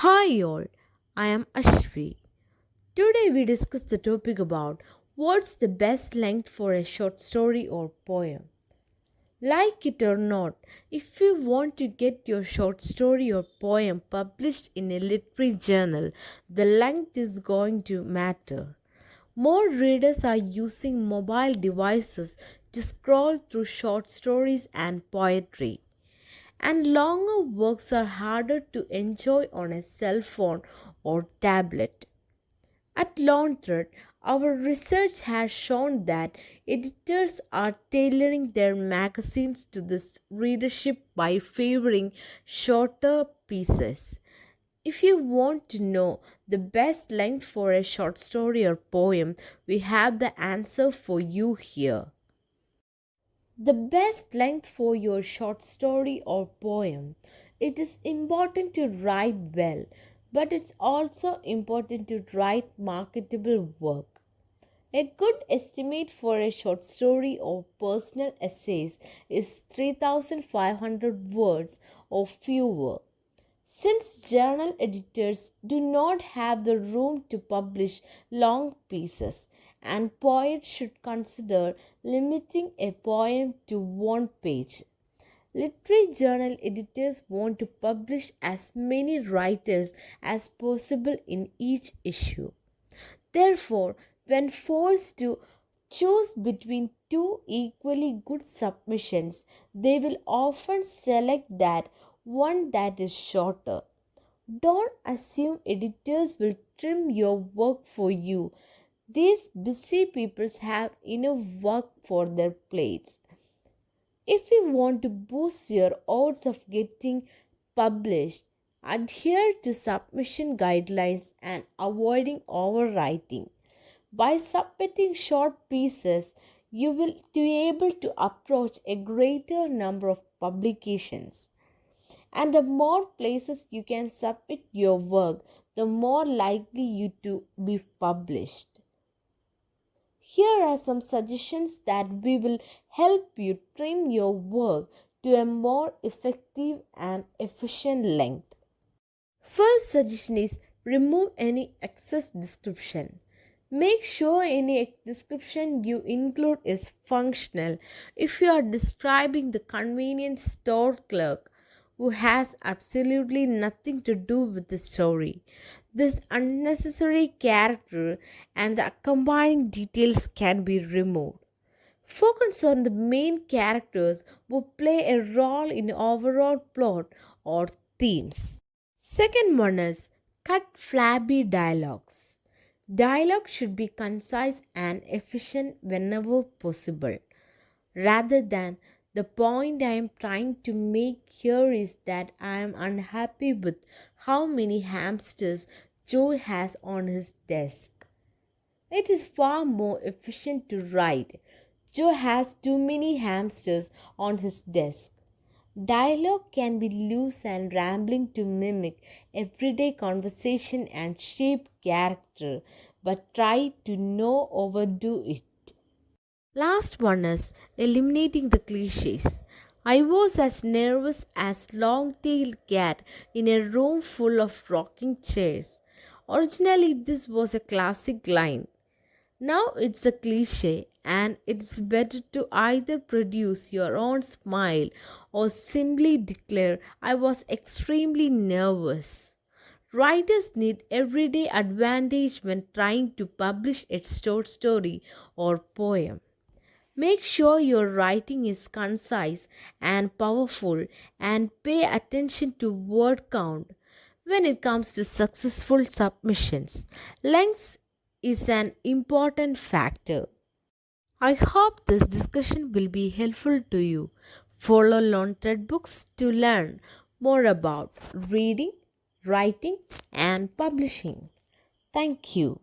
Hi all, I am Ashri. Today we discuss the topic about what's the best length for a short story or poem. Like it or not, if you want to get your short story or poem published in a literary journal, the length is going to matter. More readers are using mobile devices to scroll through short stories and poetry, and longer works are harder to enjoy on a cell phone or tablet. At LoneThread, our research has shown that editors are tailoring their magazines to this readership by favoring shorter pieces. If you want to know the best length for a short story or poem, we have the answer for you here. The best length for your short story or poem. It is important to write well, but it's also important to write marketable work. A good estimate for a short story or personal essays is 3,500 words or fewer. Since journal editors do not have the room to publish long pieces, and poets should consider limiting a poem to one page. Literary journal editors want to publish as many writers as possible in each issue. Therefore, when forced to choose between two equally good submissions, they will often select that one that is shorter. Don't assume editors will trim your work for you. These busy people have enough work for their plates. If you want to boost your odds of getting published, adhere to submission guidelines and avoiding overwriting. By submitting short pieces, you will be able to approach a greater number of publications. And the more places you can submit your work, the more likely you to be published. Here are some suggestions that we will help you trim your work to a more effective and efficient length. First suggestion is remove any excess description. Make sure any description you include is functional. If you are describing the convenience store clerk who has absolutely nothing to do with the story, this unnecessary character and the accompanying details can be removed. Focus on the main characters who play a role in overall plot or themes. Second one is cut flabby dialogues. Dialogue should be concise and efficient whenever possible. Rather than the point I am trying to make here is that I am unhappy with how many hamsters Joe has on his desk. It is far more efficient to write, Joe has too many hamsters on his desk. Dialogue can be loose and rambling to mimic everyday conversation and shape character, but try to not overdo it. Last one is eliminating the cliches. I was as nervous as long-tailed cat in a room full of rocking chairs. Originally, this was a classic line. Now it's a cliche, and it's better to either produce your own smile or simply declare I was extremely nervous. Writers need everyday advantage when trying to publish a short story or poem. Make sure your writing is concise and powerful, and pay attention to word count. When it comes to successful submissions, length is an important factor. I hope this discussion will be helpful to you. Follow LoneThread Books to learn more about reading, writing, and publishing. Thank you.